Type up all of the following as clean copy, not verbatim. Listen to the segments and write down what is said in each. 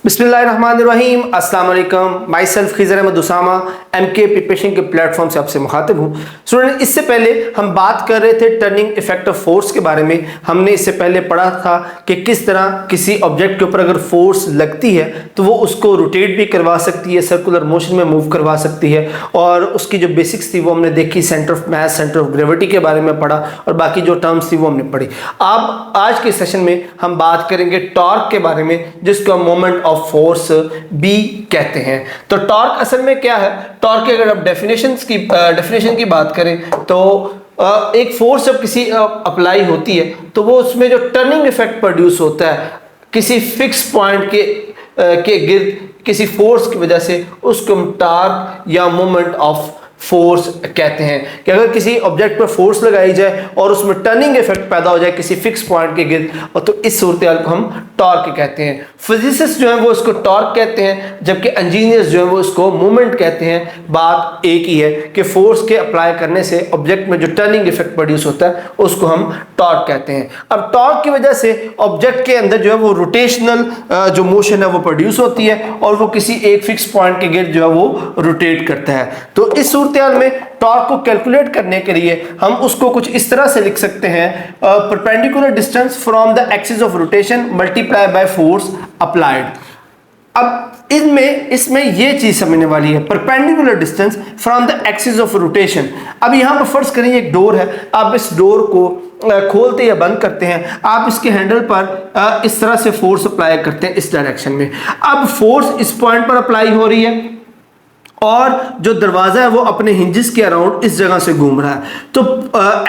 बिस्मिल्लाहिर्रहमानिर्रहीम, अस्सलाम वालेकुम। Myself Khizar Ahmed Usama MK preparation के प्लेटफॉर्म से आपसे मुखातिब हूँ। स्टूडेंट, इससे पहले हम बात कर रहे थे टर्निंग इफेक्ट ऑफ फोर्स के बारे में। हमने इससे पहले पढ़ा था कि किस तरह किसी ऑब्जेक्ट के ऊपर अगर फोर्स लगती है तो वो उसको रोटेट भी करवा सकती है, सर्कुलर मोशन में मूव करवा सकती है, और उसकी जो बेसिक्स थी वो हमने देखी। Centre of mass, centre of gravity के बारे में पढ़ा और बाकी जो टर्म्स थी वो हमने पढ़ी। अब आज के सेशन में हम बात करेंगे टॉर्क के बारे में, जिसको मोमेंट ऑफ फोर्स बी कहते हैं। तो टॉर्क असल में क्या है? टॉर्क की अगर आप डेफिनेशन की बात करें तो एक फोर्स जब किसी अप्लाई होती है तो वो उसमें जो टर्निंग इफेक्ट प्रोड्यूस होता है किसी फिक्स पॉइंट के गिर्द किसी फोर्स की वजह से, उसको हम टॉर्क या मोमेंट ऑफ फोर्स कहते हैं। कि अगर किसी ऑब्जेक्ट पर फोर्स लगाई जाए और उसमें टर्निंग इफेक्ट पैदा हो जाए किसी फिक्स पॉइंट के गिर्द, और तो इस सूरत हाल को हम टॉर्क कहते हैं। फिजिसिस्ट जो है वो इसको टॉर्क कहते हैं, जबकि इंजीनियर्स जो है वो इसको मोमेंट कहते हैं। बात एक ही है कि फोर्स के अप्लाई करने से ऑब्जेक्ट में जो टर्निंग इफेक्ट प्रोड्यूस होता है उसको हम टॉर्क कहते हैं। अब टॉर्क की वजह से ऑब्जेक्ट के अंदर जो है वो रोटेशनल जो मोशन है वो प्रोड्यूस होती है और वो किसी एक फिक्स पॉइंट के गिर्द जो है वो रोटेट करता है। तो इस में टॉर्क को कैलकुलेट करने के लिए हम उसको कुछ इस तरह से लिख सकते हैं, perpendicular distance from the axis of rotation multiply by force applied. अब इसमें ये चीज समझने वाली है, perpendicular distance from the axis of rotation. अब यहां पर फर्ज करें एक डोर है, आप इस डोर को खोलते या बंद करते हैं, आप इसके हैंडल पर इस तरह से फोर्स अप्लाई करते हैं इस डायरेक्शन में। अब फोर्स इस पॉइंट पर अप्लाई हो रही है और जो दरवाजा है वो अपने हिंजेस के अराउंड इस जगह से घूम रहा है। तो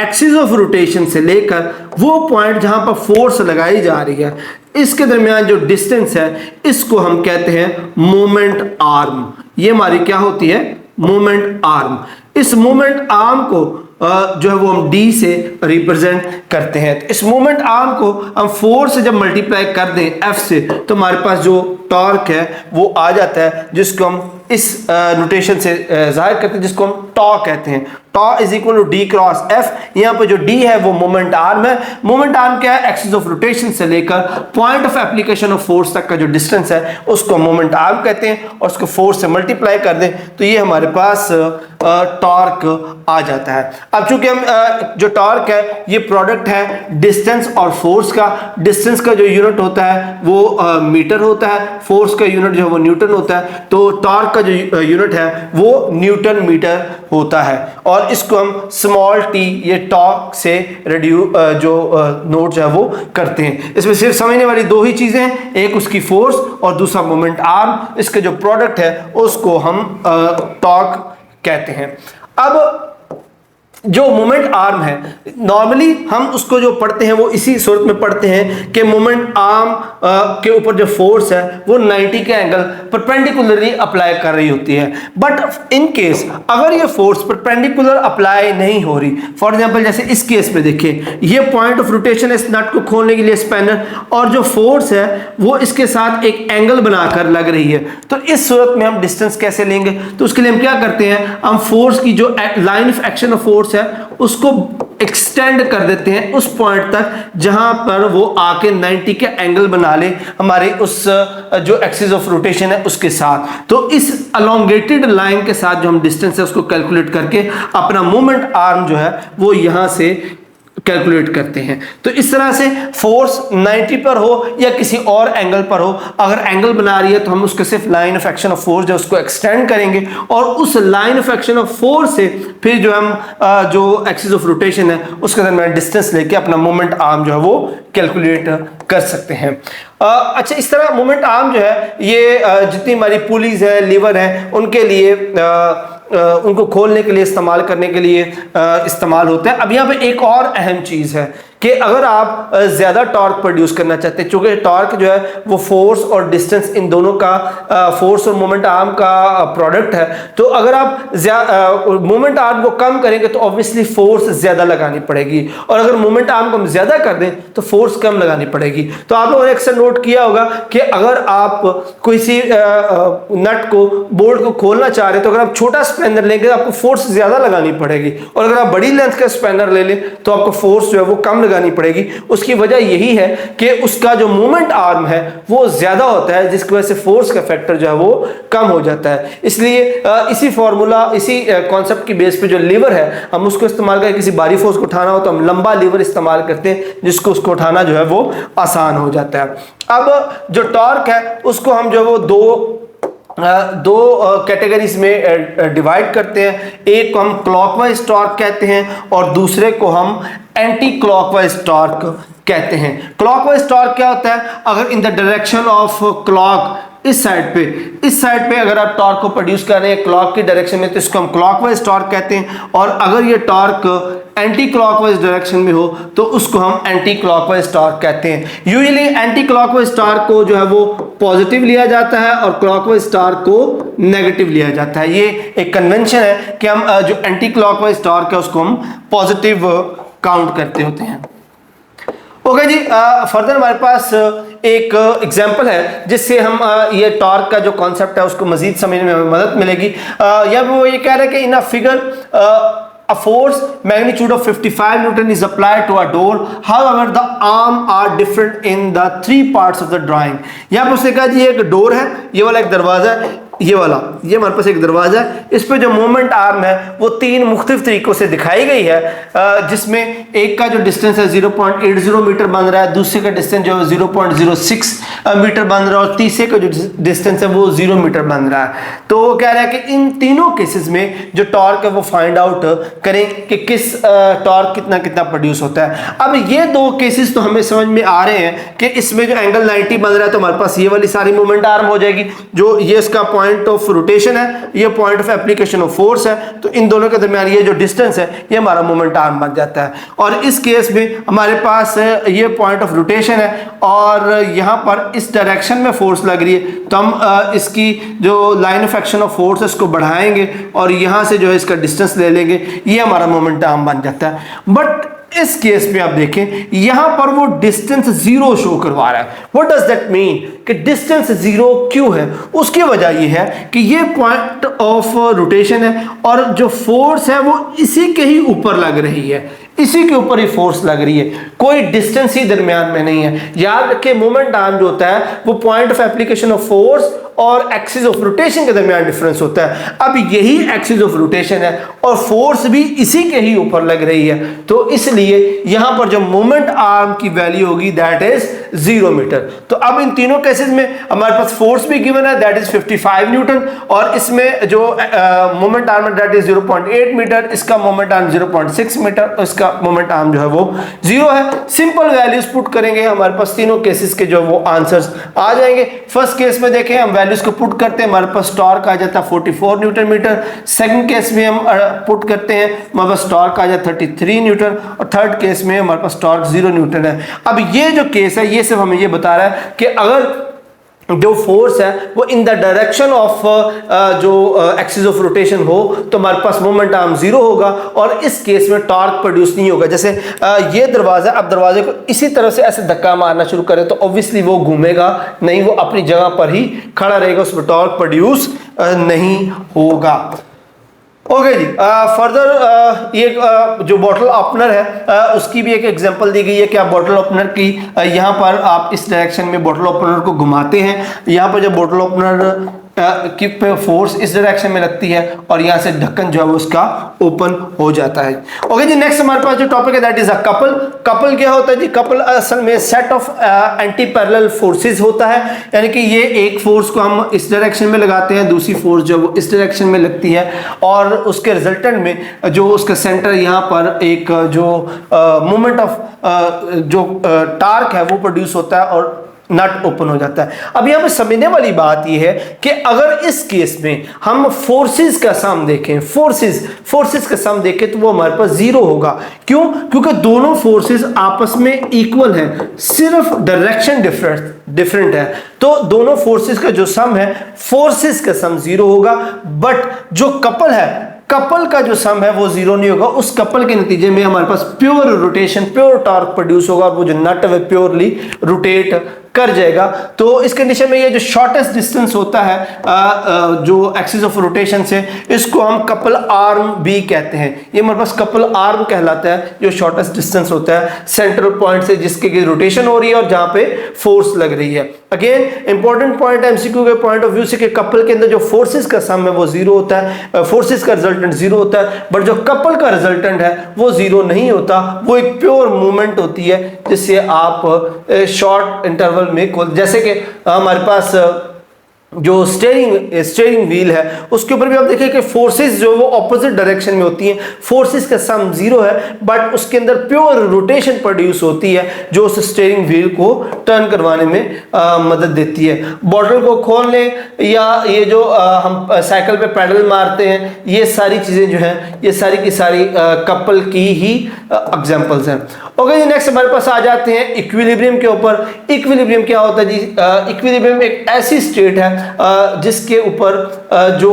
एक्सिस ऑफ रोटेशन से लेकर वो पॉइंट जहां पर फोर्स लगाई जा रही है इसके दरमियान जो डिस्टेंस है इसको हम कहते हैं मोमेंट आर्म। ये हमारी क्या होती है? Moment arm. इस मोमेंट आर्म को जो है वो हम डी से रिप्रेजेंट करते हैं। तो इस मोमेंट आर्म को हम फोर्स से जब मल्टीप्लाई कर दें एफ से तो हमारे पास जो टॉर्क है वो आ जाता है, जिसको हम इस नोटेशन से जाहिर करते हैं, जिसको हम टॉ कहते हैं। Tau is equal to D cross F. यहाँ पे जो डी है वो मोमेंट आर्म है। मोमेंट आर्म क्या है? एक्सिस ऑफ रोटेशन से लेकर point of application of force तक का जो डिस्टेंस है उसको मोमेंट आर्म कहते हैं, और उसको फोर्स से मल्टीप्लाई कर दें तो ये हमारे पास टॉर्क आ जाता है। अब चूंकि हम जो टॉर्क है ये प्रोडक्ट है डिस्टेंस और फोर्स का। डिस्टेंस का जो यूनिट होता है वो मीटर होता है, फोर्स का यूनिट जो है वो न्यूटन होता है। तो टॉर्क का जो यूनिट है वो न्यूटन मीटर होता है, और इसको हम स्मॉल टी ये टॉर्क से नोट जो है वो करते हैं। इसमें सिर्फ समझने वाली दो ही चीजें हैं, एक उसकी फोर्स और दूसरा मोमेंट आर्म। इसके जो प्रोडक्ट है उसको हम टॉर्क कहते हैं। अब जो मोमेंट आर्म है नॉर्मली हम उसको जो पढ़ते हैं वो इसी सूरत में पढ़ते हैं कि मोमेंट आर्म के ऊपर जो फोर्स है वो 90 के एंगल परपेंडिकुलरली अप्लाई कर रही होती है। बट इन केस अगर ये फोर्स परपेंडिकुलर अप्लाई नहीं हो रही, फॉर एग्जांपल जैसे इस केस में देखिए ये पॉइंट ऑफ रोटेशन इस नट को खोलने के लिए स्पैनर, और जो फोर्स है वो इसके साथ एक एंगल बनाकर लग रही है। तो इस सूरत में हम डिस्टेंस कैसे लेंगे? तो उसके लिए हम क्या करते हैं, हम फोर्स की जो line of action of force है उसको एक्सटेंड कर देते हैं उस पॉइंट तक जहां पर वो आके 90 के एंगल बना ले हमारे उस जो एक्सिस ऑफ रोटेशन है उसके साथ। तो इस अलोंगेटेड लाइन के साथ जो हम डिस्टेंस है उसको कैलकुलेट करके अपना मोमेंट आर्म जो है वो यहां से कैलकुलेट करते हैं। तो इस तरह से फोर्स 90 पर हो या किसी और एंगल पर हो, अगर एंगल बना रही है तो हम उसके सिर्फ line of action of force जो उसको एक्सटेंड करेंगे, और उस line of action of force से फिर जो हम जो एक्सिस ऑफ रोटेशन है उसके दरमियान डिस्टेंस लेके अपना मोमेंट आर्म जो है वो कैलकुलेट कर सकते हैं। अच्छा, इस तरह मोमेंट आर्म जो है ये जितनी हमारी पुलीज है, लीवर है, उनके लिए उनको खोलने के लिए इस्तेमाल करने के लिए इस्तेमाल होता है। अब यहाँ पे एक और अहम चीज़ है कि अगर आप ज़्यादा टॉर्क प्रोड्यूस करना चाहते हैं, चूँकि टॉर्क जो है वो फोर्स और डिस्टेंस इन दोनों का फोर्स और मोमेंट आर्म का प्रोडक्ट है, तो अगर आप मोमेंट आर्म को कम करेंगे तो ऑब्वियसली फोर्स ज़्यादा लगानी पड़ेगी, और अगर मोमेंट आर्म को हम ज़्यादा कर दें तो फोर्स कम लगानी पड़ेगी। तो आप लोगों ने अक्सर नोट किया होगा कि अगर आप किसी नट को, बोल्ट को खोलना चाह रहे हैं तो अगर आप छोटा स्पैनर लेंगे तो आपको फोर्स ज़्यादा लगानी पड़ेगी, और अगर आप बड़ी लेंथ का स्पैनर ले लें तो आपको फोर्स जो है वो कम लगानी पड़ेगी। उसकी वजह यही है कि उसका जो मोमेंट आर्म है वो ज्यादा होता है, जिसकी वजह से फोर्स का फैक्टर जो है वो कम हो जाता है। इसलिए इसी फॉर्मूला, इसी कॉन्सेप्ट की बेस पे जो लीवर है हम उसको इस्तेमाल करके, किसी भारी फोर्स को उठाना हो तो हम लंबा लीवर इस्तेमाल करते हैं, जिसको उसको उठाना जो है वो आसान हो जाता है। अब जो टॉर्क है उसको हम जो वो दो कैटेगरीज में डिवाइड करते हैं। एक को हम क्लॉकवाइज टॉर्क कहते हैं और दूसरे को हम एंटी क्लॉकवाइज टॉर्क कहते हैं। क्लॉकवाइज टॉर्क क्या होता है? अगर in the direction of clock, इस साइड पे अगर आप टॉर्क को प्रोड्यूस कर रहे हैं क्लॉक की डायरेक्शन में, तो इसको हम क्लॉकवाइज टॉर्क कहते हैं। और अगर ये टॉर्क एंटी क्लॉकवाइज डायरेक्शन में हो तो उसको हम एंटी क्लॉकवाइज टॉर्क कहते हैं। यूजुअली एंटी क्लॉकवाइज टॉर्क को जो है वो पॉजिटिव लिया जाता है और क्लॉकवाइज टॉर्क को नेगेटिव लिया जाता है। ये एक कन्वेंशन है कि हम जो एंटी क्लॉकवाइज टॉर्क है उसको हम पॉजिटिव काउंट करते होते हैं। ओके जी, फर्दर हमारे पास एक एग्जांपल है जिससे हम ये टॉर्क का जो कॉन्सेप्ट है उसको मजीद समझने में हमें मदद मिलेगी। या वो ये कह रहे हैं कि in a figure a force magnitude of 55 Newton is applied to a door, however the arm are different in the 3 parts of the drawing। यहाँ पर उसने कहा जी एक डोर है, ये वाला एक दरवाजा है, ये हमारे पास एक दरवाजा है, इस पे जो मूवमेंट आर्म है वो 3 मुख्तलिफ तरीकों से दिखाई गई है, जिसमें एक का जो डिस्टेंस है 0.80 मीटर बन रहा है, दूसरे का डिस्टेंस जो है 0.06 मीटर बन रहा है और तीसरे का जो डिस्टेंस है वो 0 मीटर बन रहा है। तो वो कह रहा है कि इन तीनों केसेस में जो टॉर्क है वो फाइंड आउट करें कि किस टॉर्क कितना कितना प्रोड्यूस होता है। अब ये दो केसेस तो हमें समझ में आ रहे हैं कि इसमें जो एंगल 90 बन रहा है तो हमारे पास ये वाली सारी मूवमेंट आर्म हो जाएगी, जो ये इसका पॉइंट ऑफ रोटेशन है, ये point of application of force है, तो इन दोनों के दरमियान ये जो डिस्टेंस है ये हमारा मोमेंट आर्म बन जाता है। और इस केस में हमारे पास ये पॉइंट ऑफ रोटेशन है और यहाँ पर इस डायरेक्शन में फोर्स लग रही है, तो हम इसकी जो line of action of force है इसको बढ़ाएंगे और यहाँ से जो है इसका डिस्टेंस ले लेंगे, ये हमारा मोमेंट आर्म बन जाता है। बट इस केस में आप देखें यहां पर वो डिस्टेंस 0 शो करवा रहा है। व्हाट डज दैट मीन कि डिस्टेंस 0 क्यों है? उसकी वजह ये है कि ये पॉइंट ऑफ रोटेशन है और जो फोर्स है वो इसी के ही ऊपर लग रही है, इसी के ऊपर ही फोर्स लग रही है, कोई डिस्टेंस ही दरमियान में नहीं है। याद रखें मोमेंट आर्म जो होता है वो point of application of force और एक्सिस ऑफ रोटेशन के दरमियान डिफरेंस होता है। अब यही एक्सिस ऑफ रोटेशन है और फोर्स भी इसी के ही ऊपर लग रही है, तो इसलिए यहां पर जो मोमेंट आर्म की वैल्यू होगी दैट इज 0 मीटर। तो अब इन तीनों केसेस में हमारे पास फोर्स भी गिवन है दैट इज 55 न्यूटन और इसमें जो मोमेंट आर्म है दैट इज 0.8 मीटर, इसका मोमेंट आर्म 0.6 मीटर, इसका मोमेंट आर्म जो है वो 0 है। सिंपल वैल्यूज पुट करेंगे हमारे पास तीनों केसेस के जो वो आंसर्स आ जाएंगे। फर्स्ट केस में देखें हम वैल्यूज को पुट करते हैं, हमारे पास टॉर्क आ जाता है 44 न्यूटन मीटर। सेकंड केस में हम पुट करते हैं, हमारे पास टॉर्क आ जाता है 33 न्यूटन और थर्ड केस में हमारे पास टॉर्क 0 न्यूटन है। अब ये जो केस है ये सिर्फ हमें ये बता रहा है कि अगर जो फोर्स है वो इन द डायरेक्शन ऑफ जो एक्सिस ऑफ रोटेशन हो तो हमारे पास मोमेंट आर्म 0 होगा और इस केस में टॉर्क प्रोड्यूस नहीं होगा। जैसे ये दरवाजा, अब दरवाजे को इसी तरह से ऐसे धक्का मारना शुरू करें तो ऑब्वियसली वो घूमेगा नहीं, वो अपनी जगह पर ही खड़ा रहेगा, उसमें टॉर्क प्रोड्यूस नहीं होगा। ओके जी, फर्दर ये जो बॉटल ओपनर है उसकी भी एक एग्जांपल दी गई है कि आप बॉटल ओपनर की यहाँ पर आप इस डायरेक्शन में बॉटल ओपनर को घुमाते हैं, यहाँ पर जब बॉटल ओपनर की फोर्स इस डायरेक्शन में लगती है और यहाँ से ढक्कन जो है उसका ओपन हो जाता है। ओके जी, नेक्स्ट हमारे पास जो टॉपिक है that is a couple. Couple क्या होता है जी? कपल असल में set of anti parallel forces होता है, यानी कि ये एक फोर्स को हम इस डायरेक्शन में लगाते हैं, दूसरी फोर्स जो वो इस डायरेक्शन में लगती है और उसके रिजल्टेंट में जो उसका सेंटर यहाँ पर एक जो मोमेंट ऑफ जो टार्क है वो प्रोड्यूस होता है और नट ओपन हो जाता है। अब यहाँ पे समझने वाली बात यह है कि अगर इस केस में हम फोर्सेस का सम देखें, फोर्सेस का सम देखें तो वो हमारे पास 0 होगा। क्यों? क्योंकि दोनों फोर्सेस आपस में इक्वल हैं, सिर्फ डायरेक्शन डिफरेंट है। तो दोनों फोर्सेस का जो सम है, फोर्सेस का सम 0 होगा। बट जो कपल है, कपल का जो सम है वो 0 नहीं होगा। उस कपल के नतीजे में हमारे पास pure rotation, pure torque produce होगा और वो जो नट है प्योरली रोटेट कर जाएगा। तो इस कंडीशन में ये जो शॉर्टेस्ट डिस्टेंस होता है जो एक्सिस ऑफ रोटेशन से, इसको हम कपल आर्म भी कहते हैं। ये हमारे पास कपल आर्म कहलाता है, जो शॉर्टेस्ट डिस्टेंस होता है सेंट्रल पॉइंट से जिसके रोटेशन हो रही है और जहां पे फोर्स लग रही है। अगेन इंपॉर्टेंट पॉइंट एमसीक्यू के पॉइंट ऑफ व्यू से कि कपल के अंदर जो फोर्सेस का सम है वो जीरो होता है, फोर्सेस का रिजल्टेंट जीरो होता है, बट जो कपल का रिजल्टेंट है वो जीरो नहीं होता, वो एक प्योर मूवमेंट होती है जिससे आप शॉर्ट इंटरवल में जैसे कि हमारे पास जो स्टीयरिंग व्हील है उसके ऊपर भी आप देखिए कि फोर्सेस जो वो ऑपोजिट डायरेक्शन में होती हैं, फोर्सेस का सम जीरो है बट उसके अंदर प्योर रोटेशन प्रोड्यूस होती है जो उस स्टीयरिंग व्हील को टर्न करवाने में मदद देती है। बॉटल को खोलने या ये जो हम साइकिल पे पैडल मारते हैं, ये सारी चीजें जो हैं ये सारी की सारी कपल की ही एग्जांपल्स हैं। ओके, नेक्स्ट हमारे पास आ जाते हैं इक्विलिब्रियम के ऊपर। इक्विलिब्रियम क्या होता है जी? इक्विलिब्रियम एक ऐसी स्टेट है जिसके ऊपर जो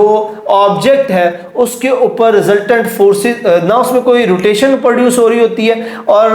ऑब्जेक्ट है उसके ऊपर रिजल्टेंट फोर्सेस, ना उसमें कोई रोटेशन प्रोड्यूस हो रही होती है और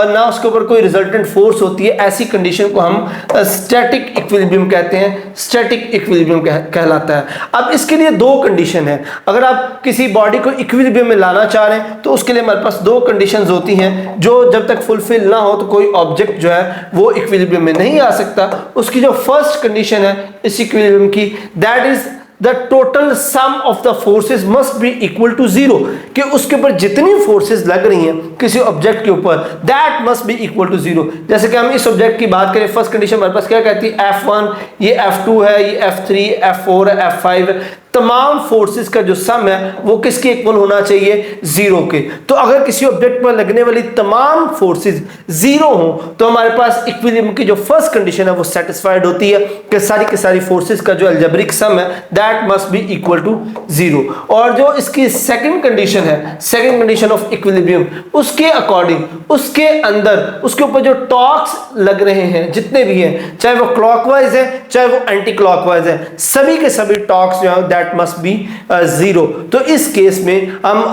ना उसके ऊपर कोई रिजल्टेंट फोर्स होती है। ऐसी कंडीशन को हम स्टैटिक इक्विलिब्रियम कहते हैं, स्टैटिक इक्विलिब्रियम कहलाता है। अब इसके लिए दो कंडीशन है। अगर आप किसी बॉडी को इक्विलिब्रियम में लाना चाह रहे हैं तो उसके लिए हमारे पास दो कंडीशंस होती हैं जो जब तक फुलफिल ना हो तो कोई ऑब्जेक्ट जो है वो इक्विलिब्रियम में नहीं आ सकता। उसकी जो फर्स्ट कंडीशन है इस इक्विलिब्रियम की, that is the total sum of the forces must be equal to zero, कि उसके ऊपर जितनी फोर्सेस लग रही हैं किसी ऑब्जेक्ट के ऊपर that must be equal to zero. जैसे कि हम इस ऑब्जेक्ट की बात करें, फर्स्ट कंडीशन हमारे पास क्या कहती है? F1, ये F2 है, ये F3, F4 है, F5 है। तमाम फोर्सेस का जो सम है वो किसके इक्वल होना चाहिए? जीरो के। तो अगर किसी ऑब्जेक्ट पर लगने वाली तमाम फोर्सेस जीरो हो तो हमारे पास इक्विलिब्रियम की जो फर्स्ट कंडीशन है वो सेटिस्फाइड होती है कि सारी की सारी फोर्सेस का जो अलजेब्रिक सम है that must be equal to zero. और जो इसकी सेकंड कंडीशन है, सेकंड कंडीशन ऑफ इक्विलिब्रियम, उसके अकॉर्डिंग उसके अंदर उसके ऊपर जो टॉर्क्स लग रहे हैं जितने भी हैं, चाहे वो क्लॉकवाइज है चाहे वो एंटी क्लॉकवाइज है, सभी के सभी टॉर्क्स जो है दैट मस्ट बी जीरो। तो इस केस में हम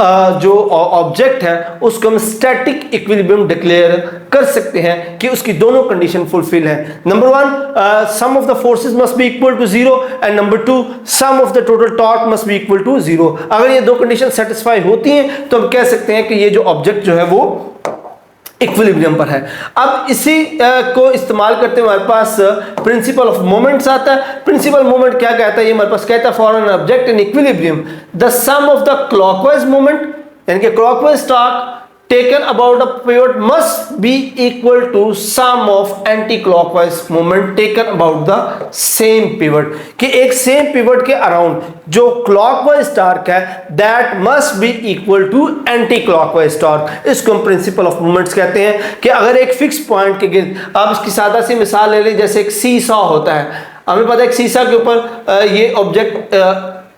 जो ऑब्जेक्ट है उसको हम स्टैटिक इक्विलिब्रियम डिक्लेयर कर सकते हैं कि उसकी दोनों कंडीशन फुलफिल है। Number one, sum of the forces must be equal to zero, and number two, sum of the total torque must be equal to zero. अगर ये दो कंडीशन सेटिस्फाई होती हैं तो हम कह सकते हैं कि ये जो ऑब्जेक्ट जो है वो इक्विलिब्रियम पर है। अब इसी को इस्तेमाल करते हुए हमारे पास प्रिंसिपल ऑफ मोमेंट्स आता है। प्रिंसिपल मोमेंट क्या कहता है? ये हमारे पास कहता है for an object in equilibrium the sum of the clockwise moment, यानी कि clockwise torque taken about a pivot must be equal to sum of anti-clockwise moment taken about the same pivot, कि एक सेम पिवट के around जो clockwise torque है that must be equal to anti-clockwise torque. इसको हम principle of moments कहते हैं कि अगर एक फिक्स पॉइंट के गिर्द, आप इसकी सादा सी मिसाल ले लें, जैसे एक सी सॉ होता है। हमें पता है एक सीसा के ऊपर ये ऑब्जेक्ट,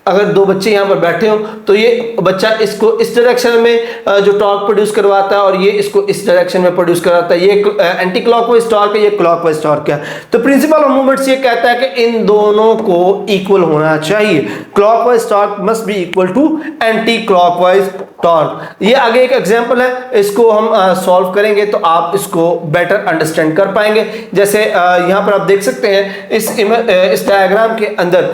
अगर दो बच्चे यहाँ पर बैठे हो तो ये बच्चा इसको इस डायरेक्शन में जो टॉर्क प्रोड्यूस करवाता है और ये इसको इस डायरेक्शन में प्रोड्यूस करवाता है। ये एंटी क्लॉकवाइज टॉर्क है, ये क्लॉकवाइज टॉर्क है। तो प्रिंसिपल ऑफ मोमेंट्स ये कहता है कि इन दोनों को इक्वल होना चाहिए। Clockwise torque must be equal to anti clockwise torque. ये आगे एक एग्जांपल है, इसको हम सॉल्व करेंगे तो आप इसको बेटर अंडरस्टैंड कर पाएंगे। जैसे यहाँ पर आप देख सकते हैं इस डायग्राम के अंदर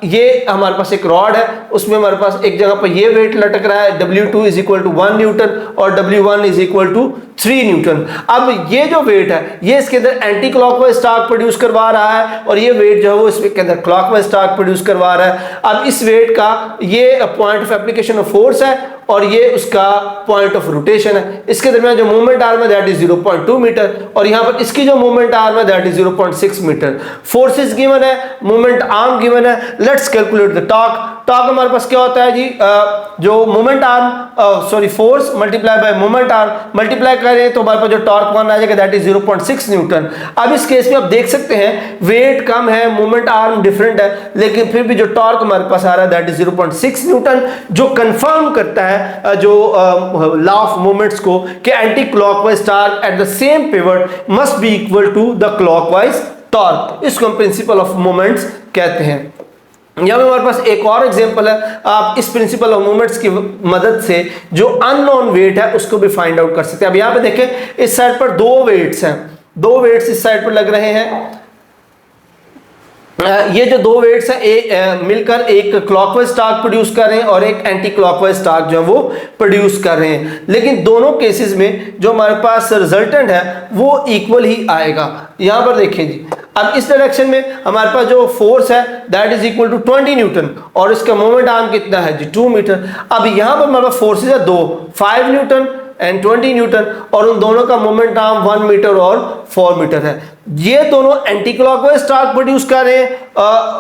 ये हमारे पास एक रॉड है, उसमें हमारे पास एक जगह पर ये वेट लटक रहा है W2 is equal to 1 Newton और W1 is equal to 3 Newton. अब ये जो वेट है ये इसके अंदर एंटी क्लॉकवाइज टॉर्क प्रोड्यूस करवा रहा है और ये वेट जो है वो इसके अंदर क्लॉकवाइज टॉर्क प्रोड्यूस करवा रहा है। अब इस वेट का ये point of application of force है और ये उसका पॉइंट ऑफ रोटेशन है। इसके दरमियान जो मूवमेंट आर्म है दैट इज 0.2 मीटर और यहाँ पर इसकी जो मूवमेंट आर्म है that is 0.6 metre. Forces given है, मूवमेंट आर्म गिवन है। Let's calculate the torque. Torque हमारे पास क्या होता है जी? जो movement arm sorry force multiply by movement arm multiply करें तो हमारे पास जो टॉर्क वन आ जाएगा दैट इज 0.6 न्यूटन। अब इस केस में आप देख सकते हैं वेट कम है, मूवमेंट आर्म डिफरेंट है, लेकिन फिर भी जो टॉर्क हमारे पास आ रहा है दैट इज 0.6 न्यूटन, जो कंफर्म करता है जो लॉ ऑफ मोमेंट्स को कि anti clockwise torque at the same pivot must be equal to the clockwise torque. इसको हम प्रिंसिपल ऑफ मोमेंट्स कहते हैं। यहाँ पे हमारे पास एक और एग्जांपल है। आप इस प्रिंसिपल ऑफ मोमेंट्स की मदद से जो अननोन वेट है उसको भी फाइंड आउट कर सकते हैं। अब यहाँ पे देखें इस साइड पर दो वेट्स हैं, दो वेट्स इस साइड पर लग रहे हैं, ये जो दो वेट्स हैं मिलकर एक क्लॉकवाइज टार्क प्रोड्यूस कर रहे हैं और एक एंटी क्लॉकवाइज टार्क जो है वो प्रोड्यूस कर रहे हैं, लेकिन दोनों केसेस में जो हमारे पास रिजल्टेंट है वो इक्वल ही आएगा। यहां पर देखिए जी, अब इस डायरेक्शन में हमारे पास जो फोर्स है that is equal to 20 newton और इसका मोमेंट आर्म कितना है जी 2 मीटर। अब यहां पर हमारे पास फोर्सेज है दो, 5 न्यूटन एंड 20 न्यूटन और उन दोनों का मोमेंट आर्म 1 मीटर और 4 मीटर है। ये दोनों एंटी क्लॉकवाइज टार्क प्रोड्यूस कर रहे हैं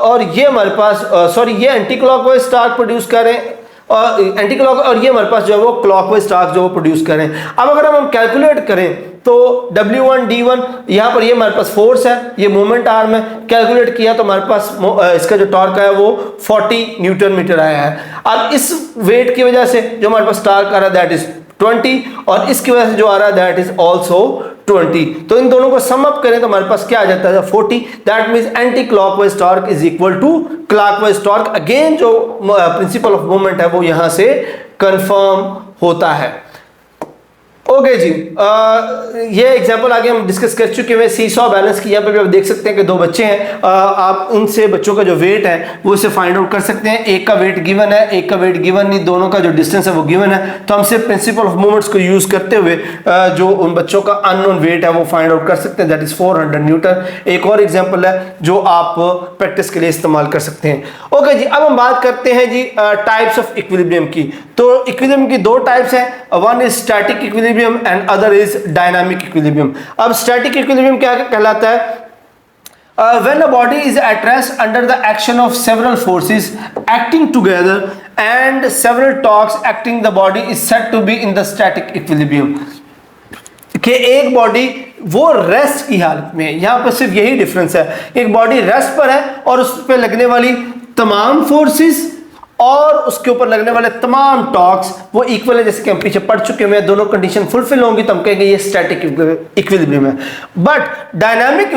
और ये हमारे पास ये एंटी क्लॉकवाइज टार्क प्रोड्यूस कर रहे हैं और एंटी क्लॉक और ये हमारे पास जो है वो क्लॉकवाइज टार्क जो वो प्रोड्यूस कर रहे हैं। अब अगर हम कैलकुलेट करें तो W1 D1 यहाँ पर ये हमारे पास फोर्स है, ये मोमेंट आर्म है, कैलकुलेट किया तो हमारे पास इसका जो टॉर्क है वो 40 न्यूटन मीटर आया है। अब इस वेट की वजह से जो हमारे पास टॉर्क आ रहा है दैट इज 20 और इसकी वजह से जो आ रहा है दैट इज ऑल्सो 20, तो इन दोनों को सम अप करें तो हमारे पास क्या आ जाता है 40। That means anti clockwise torque is equal to clockwise torque. Again जो प्रिंसिपल ऑफ मोमेंट है वो यहां से कंफर्म होता है। ओके जी, ये एग्जांपल आगे हम डिस्कस कर चुके हैं सीसॉ बैलेंस की। यहाँ पे भी आप देख सकते हैं कि दो बच्चे हैं, आप उनसे बच्चों का जो वेट है वो इसे फाइंड आउट कर सकते हैं। एक का वेट गिवन है, एक का वेट गिवन नहीं, दोनों का जो डिस्टेंस है वो गिवन है, तो हम सिर्फ प्रिंसिपल ऑफ मोमेंट्स को यूज करते हुए जो उन बच्चों का अननोन वेट है वो फाइंड आउट कर सकते हैं, दैट इज 400 न्यूटन। एक और एग्जाम्पल है जो आप प्रैक्टिस के लिए इस्तेमाल कर सकते हैं। ओके जी, अब हम बात करते हैं जी टाइप्स ऑफ इक्विलिब्रियम की। तो इक्विलिब्रियम की दो टाइप्स हैं, one is static equilibrium and other is dynamic equilibrium. अब स्टैटिक इक्विलिब्रियम क्या कहलाता है? When a body is at rest under the action of several forces acting together and several torques acting the body is said to be in the static equilibrium। कि एक body वो rest की हालत में है, यहां पर सिर्फ यही डिफरेंस है, एक बॉडी रेस्ट पर है और उस पर लगने वाली तमाम फोर्सेस और उसके ऊपर लगने वाले तमाम टॉर्क्स वो इक्वल है, जैसे कि हम पीछे पढ़ चुके हैं। दोनों कंडीशन फुलफिल होंगी तो हम कहेंगे ये स्टैटिक इक्विलिब्रियम है। बट डायनामिक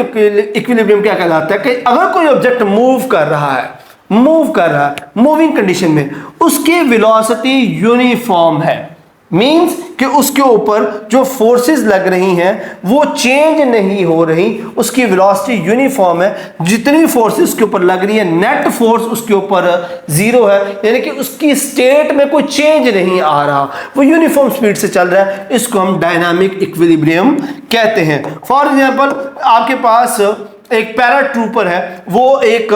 इक्विलिब्रियम क्या कहलाता है कि अगर कोई ऑब्जेक्ट मूव कर रहा है मूविंग कंडीशन में, उसकी वेलोसिटी यूनिफॉर्म है, मींस कि उसके ऊपर जो फोर्सेस लग रही हैं वो चेंज नहीं हो रही, उसकी वेलोसिटी यूनिफॉर्म है। जितनी फोर्सेस उसके ऊपर लग रही है नेट फोर्स उसके ऊपर जीरो है, यानी कि उसकी स्टेट में कोई चेंज नहीं आ रहा, वो यूनिफॉर्म स्पीड से चल रहा है। इसको हम डायनामिक इक्विलिब्रियम कहते हैं। फॉर एग्जांपल आपके पास एक पैराट्रूपर है, वो एक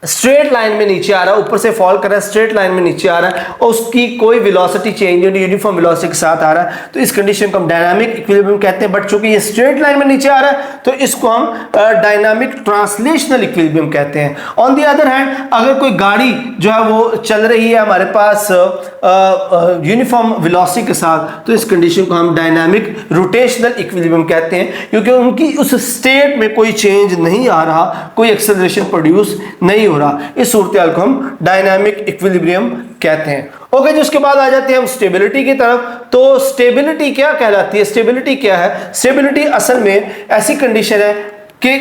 स्ट्रेट लाइन में नीचे आ रहा है, ऊपर से फॉल कर रहा है, स्ट्रेट लाइन में नीचे आ रहा है और उसकी कोई वेलोसिटी चेंज नहीं, यूनिफॉर्म वेलोसिटी के साथ आ रहा है, तो इस कंडीशन को हम डायनामिक इक्विलिब्रियम कहते हैं। बट चूंकि ये स्ट्रेट लाइन में नीचे आ रहा है तो इसको हम डायनामिक ट्रांसलेशनल इक्विलिब्रियम कहते हैं। ऑन द अदर हैंड अगर कोई गाड़ी जो है वो चल रही है हमारे पास यूनिफॉर्म वेलोसिटी के साथ, तो इस कंडीशन को हम डायनामिक रोटेशनल इक्विलिब्रियम कहते हैं, क्योंकि उनकी उस स्टेट में कोई चेंज नहीं आ रहा, कोई एक्सेलरेशन प्रोड्यूस नहीं हो रहा। इस सूरत को हम डायनामिक इक्विलिब्रियम कहते हैं। ओके जी, उसके बाद आ जाते हैं हम स्टेबिलिटी की तरफ। तो स्टेबिलिटी क्या कहलाती है? स्टेबिलिटी क्या है? स्टेबिलिटी असल में ऐसी कंडीशन है कि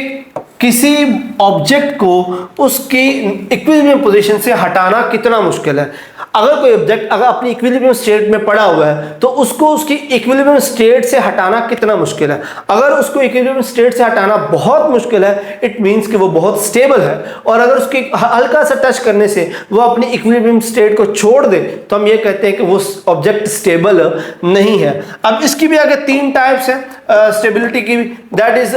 किसी ऑब्जेक्ट को उसकी इक्विलिब्रियम पोजीशन से हटाना कितना मुश्किल है। अगर कोई ऑब्जेक्ट अगर अपनी इक्विलिब्रियम स्टेट में पड़ा हुआ है तो उसको उसकी इक्विलिब्रियम स्टेट से हटाना कितना मुश्किल है। अगर उसको इक्विलिब्रियम स्टेट से हटाना बहुत मुश्किल है, इट मींस कि वो बहुत स्टेबल है, और अगर उसके हल्का सा टच करने से वो अपनी इक्विलिब्रियम स्टेट को छोड़ दे तो हम ये कहते हैं कि वो ऑब्जेक्ट स्टेबल नहीं है। अब इसकी भी आगे तीन टाइप्स हैं स्टेबिलिटी की, दैट इज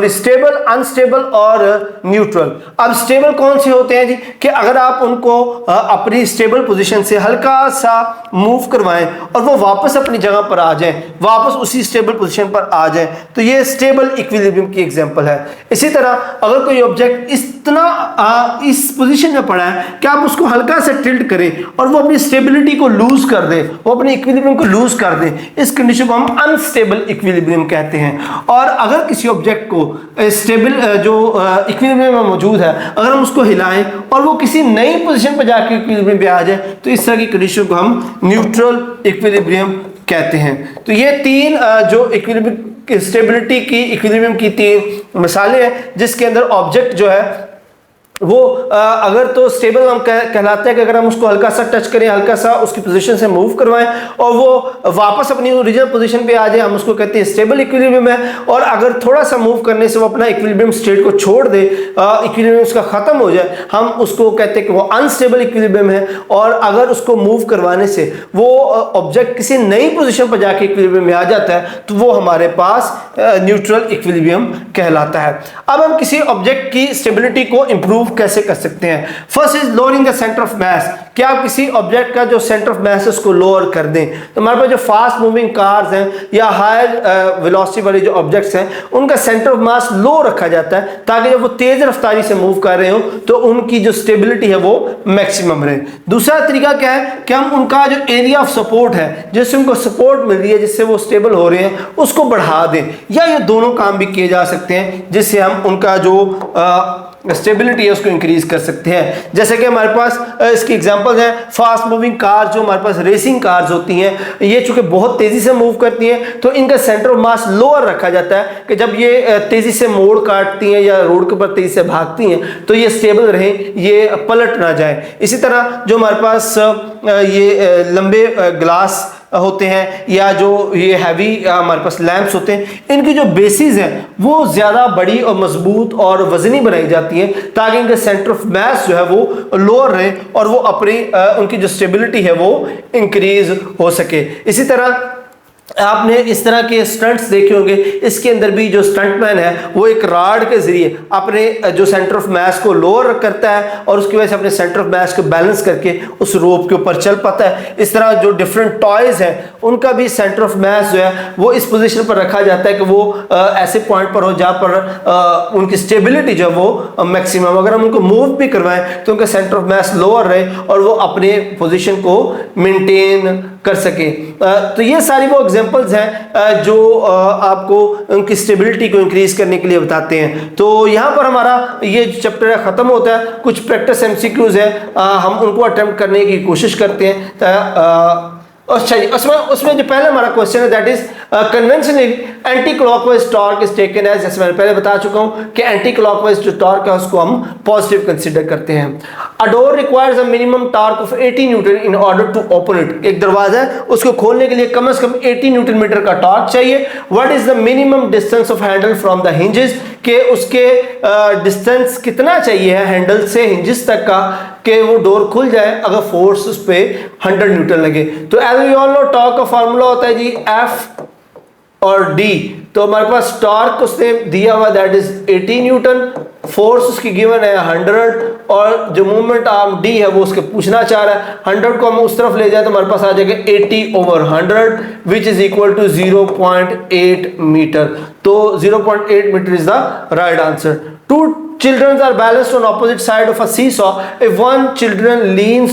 स्टेबल, अनस्टेबल और न्यूट्रल। अब स्टेबल कौन से होते हैं जी? कि अगर आप उनको अपनी स्टेबल पोजीशन से हल्का सा मूव करवाएं और वो वापस अपनी जगह पर आ जाएं, वापस उसी स्टेबल पोजीशन पर आ जाएं, तो ये स्टेबल इक्विलिब्रियम की एग्जांपल है। इसी तरह अगर कोई ऑब्जेक्ट इस पोजीशन में पड़ा है कि आप उसको हल्का सा टिल्ट करें और वो अपनी स्टेबिलिटी को लूज कर दे, वो अपनी इक्विलिब्रियम को लूज कर दे, इस कंडीशन को हम अनस्टेबल इक्विलिब्रियम कहते हैं। और अगर किसी ऑब्जेक्ट को स्टेबल जो इक्विलिब्रियम में मौजूद है, अगर हम उसको हिलाएं और वो किसी नई पोजीशन पर जाकर इक्विलिब्रियम पे आ जाए, तो इस तरह की कंडीशन को हम न्यूट्रल इक्विलिब्रियम कहते हैं। तो ये तीन जो इक्विलिब्रियम स्टेबिलिटी की इक्विलिब्रियम की तीन मिसालें हैं जिसके अंदर ऑब्जेक्ट जो है वो अगर तो स्टेबल हम कहलाते हैं कि अगर हम उसको हल्का सा टच करें, हल्का सा उसकी पोजीशन से मूव करवाएं और वो वापस अपनी ओरिजिनल पोजीशन पे आ जाए, हम उसको कहते हैं स्टेबल इक्विलिब्रियम है। और अगर थोड़ा सा मूव करने से वो अपना इक्विलिब्रियम स्टेट को छोड़ दे, इक्विलिब्रियम उसका खत्म हो जाए, हम उसको कहते हैं कि वो अनस्टेबल इक्विलिब्रियम है। और अगर उसको मूव करवाने से वो ऑब्जेक्ट किसी नई पोजीशन पर जाके इक्विलिब्रियम में आ जाता है तो वो हमारे पास न्यूट्रल इक्विलिब्रियम कहलाता है। अब हम किसी ऑब्जेक्ट की स्टेबिलिटी को इंप्रूव कैसे कर सकते हैं? First is lowering the centre of मास। क्या आप किसी ऑब्जेक्ट का जो सेंटर ऑफ मास है उसको लोअर कर दें, तो हमारे पास जो फास्ट मूविंग कार्स हैं या हायर वेलोसिटी वाले जो ऑब्जेक्ट्स हैं उनका सेंटर ऑफ मास लो रखा जाता है ताकि जब वो तेज रफ्तारी से मूव कर रहे हो तो उनकी जो स्टेबिलिटी है वो मैक्सिमम रहे। दूसरा तरीका क्या है कि हम उनका जो एरिया ऑफ सपोर्ट है, जिससे उनको सपोर्ट मिल रही है, जिससे वो स्टेबल हो रहे हैं, उसको बढ़ा दें। या ये दोनों काम भी किए जा सकते हैं जिससे हम उनका जो स्टेबिलिटी है उसको इंक्रीज कर सकते हैं। जैसे कि हमारे पास इसकी एग्जांपल्स हैं, फास्ट मूविंग कार जो हमारे पास रेसिंग कार्स होती हैं, ये चूंकि बहुत तेजी से मूव करती हैं तो इनका सेंटर ऑफ मास लोअर रखा जाता है कि जब ये तेजी से मोड़ काटती हैं या रोड के ऊपर तेजी से भागती हैं तो ये स्टेबल रहे, ये पलट ना जाए। इसी तरह जो हमारे पास ये लंबे ग्लास होते हैं या जो ये हैवी हमारे पास लैंप्स होते हैं, इनकी जो बेसिस हैं वो ज़्यादा बड़ी और मजबूत और वजनी बनाई जाती है ताकि इनका सेंटर ऑफ मास जो है वो लोअर रहे और वो अपनी उनकी जो स्टेबिलिटी है वो इंक्रीज हो सके। इसी तरह आपने इस तरह के स्टंट्स देखे होंगे, इसके अंदर भी जो स्टंटमैन है वो एक राड के जरिए अपने जो सेंटर ऑफ मास को लोअर करता है और उसकी वजह से अपने सेंटर ऑफ मास को बैलेंस करके उस रोप के ऊपर चल पाता है। इस तरह जो डिफरेंट टॉयज हैं उनका भी सेंटर ऑफ मास जो है वो इस पोजीशन पर रखा जाता है कि वो ऐसे पॉइंट पर हो जहाँ पर उनकी स्टेबिलिटी जो है वो मैक्सिमम, अगर हम उनको मूव भी करवाएं तो उनका सेंटर ऑफ मास लोअर रहे और वो अपने पोजीशन को मेंटेन कर सके। तो ये सारी वो एग्जांपल्स हैं जो आपको उनकी स्टेबिलिटी को इंक्रीज करने के लिए बताते हैं। तो यहाँ पर हमारा ये चैप्टर खत्म होता है। कुछ प्रैक्टिस एमसीक्यूज है, हम उनको अटेम्प्ट करने की कोशिश करते हैं। अच्छा जी, उसमें जो पहला हमारा क्वेश्चन है that is conventionally anti clockwise torque is taken as, जैसे मैंने पहले बता चुका हूं कि एंटी क्लॉकवाइज जो टॉर्क है उसको हम पॉजिटिव कंसीडर करते हैं। A door requires a minimum torque of 80 newton in order to open it. एक दरवाजा है, उसको खोलने के लिए कम से कम 80 न्यूटन मीटर का टॉर्क चाहिए। What is the minimum distance of handle from the hinges, के उसके डिस्टेंस कितना चाहिए है हैंडल से हिंजेस तक का कि वो डोर खुल जाए अगर फोर्स उस पे 100 न्यूटन लगे। तो as we all know torque का फार्मूला होता है जी F और D। तो हमारे पास टॉर्क उसने दिया हुआ दैट इज 80 न्यूटन, फोर्स उसकी गिवन है 100 और जो मूवमेंट आर्म D है वो उसके पूछना चाह रहा है। 100 को हम उस तरफ ले जाए तो हमारे पास आ जाएगा 80/100 which is equal to 0.8 metre. तो 0.8 metre is the right answer. Two children are balanced on opposite side of a seesaw. If one children leans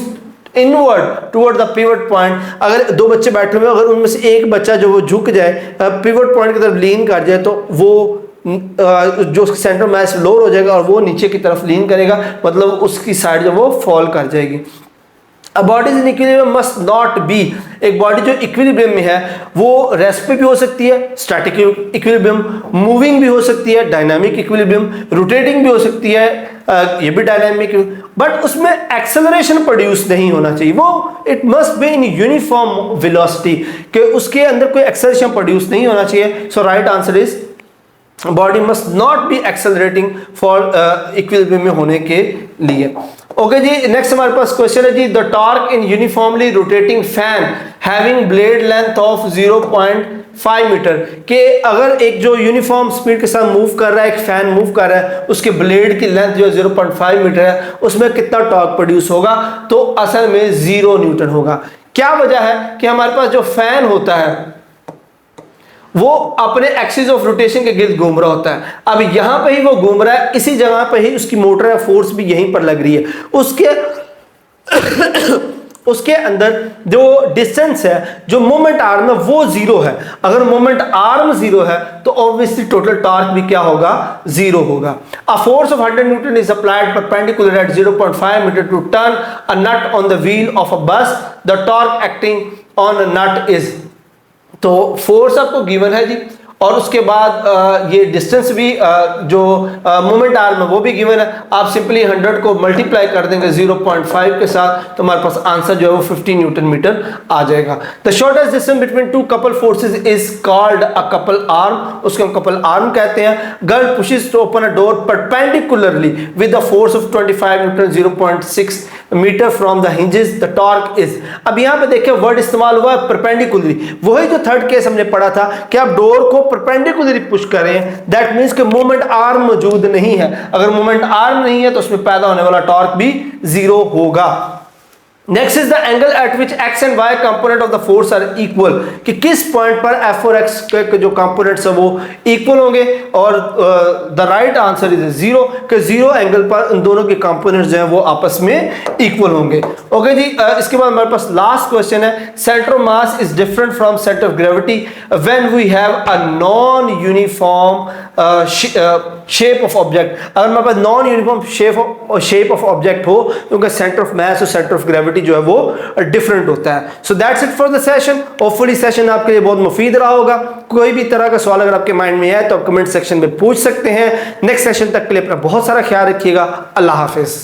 inward toward the pivot point, अगर दो बच्चे बैठे हुए अगर उनमें से एक बच्चा जो वो झुक जाए पिवट पॉइंट की तरफ लीन कर जाए तो वो जो सेंटर मास लोअर हो जाएगा और वो नीचे की तरफ लीन करेगा, मतलब उसकी साइड जो वो फॉल कर जाएगी। A body in equilibrium must not be, एक बॉडी जो इक्विलिब्रियम में है वो रेस्ट पे भी हो सकती है, स्टैटिक इक्विलिब्रियम, मूविंग भी हो सकती है, डायनामिक इक्विलिब्रियम, रोटेटिंग भी हो सकती है, ये भी डायनामिक, बट उसमें एक्सेलरेशन प्रोड्यूस नहीं होना चाहिए। वो it must be in uniform velocity, कि उसके अंदर कोई एक्सेलरेशन प्रोड्यूस नहीं होना चाहिए। So right answer is body must not be accelerating for equilibrium में होने के लिए। ओके जी, नेक्स्ट हमारे पास क्वेश्चन है जी the torque in uniformly rotating fan having blade length of 0.5 metre, के अगर एक जो यूनिफॉर्म स्पीड के साथ मूव कर रहा है, एक फैन मूव कर रहा है, उसके ब्लेड की लेंथ जो 0.5 मीटर है, उसमें कितना टॉर्क प्रोड्यूस होगा? तो असल में 0 न्यूटन होगा। क्या वजह है कि हमारे पास जो फैन होता है वो अपने एक्सिस ऑफ रोटेशन के गिर्द घूम रहा होता है। अब यहां पे ही वो घूम रहा है, इसी जगह पे ही उसकी मोटर या फोर्स भी यहीं पर लग रही है। उसके अंदर जो डिस्टेंस है, जो मोमेंट आर्म है वो 0 है। अगर मोमेंट आर्म 0 है तो ऑब्वियसली टोटल टॉर्क भी क्या होगा? 0 होगा। A force of 100 newton is applied perpendicular at 0.5 metre to turn a nut on the wheel of a bus. The torque acting on a nut is, तो force आपको given है जी और उसके बाद ये डिस्टेंस भी जो मोमेंट आर्म है वो भी गिवन है। आप सिंपली 100 को मल्टीप्लाई कर देंगे 0.5 के साथ तो हमारे पास आंसर जो है वो 50 न्यूटन मीटर आ जाएगा। The shortest distance between two couple forces is called a couple arm, उसको हम कपल आर्म कहते हैं। Girl pushes to open a door perpendicularly with the force of 25 newton 0.6 metre from the hinges, the torque is. अब यहां पे देखिए word इस्तेमाल हुआ है परपेंडिकुलरली, वही जो थर्ड केस हमने पढ़ा था कि आप डोर को परपेंडिकुलरली पुश करें, दैट मींस कि मोमेंट आर्म मौजूद नहीं है। अगर मोमेंट आर्म नहीं है तो उसमें पैदा होने वाला टॉर्क भी 0 होगा। Next is the angle at which X and Y component of the force are equal, कि किस पॉइंट पर एफ और एक्स के जो कंपोनेंट्स है वो इक्वल होंगे, और द राइट आंसर इज 0, कि 0 एंगल पर इन दोनों के कंपोनेंट्स जो हैं वो आपस में इक्वल होंगे। ओके जी, इसके बाद हमारे पास लास्ट क्वेश्चन है, centre of mass is different from centre of gravity when we have a non uniform shape of object. अगर हमारे पास non uniform shape of object हो तो उनका सेंटर ऑफ मास और सेंटर ऑफ ग्रेविटी जो है वो डिफरेंट होता है। So that's it for the session. Hopefully session आपके लिए बहुत मुफीद रहा होगा। कोई भी तरह का सवाल अगर आपके माइंड में है तो आप कमेंट सेक्शन में पूछ सकते हैं। नेक्स्ट सेशन तक के लिए अपना बहुत सारा ख्याल रखिएगा। अल्लाह हाफिज।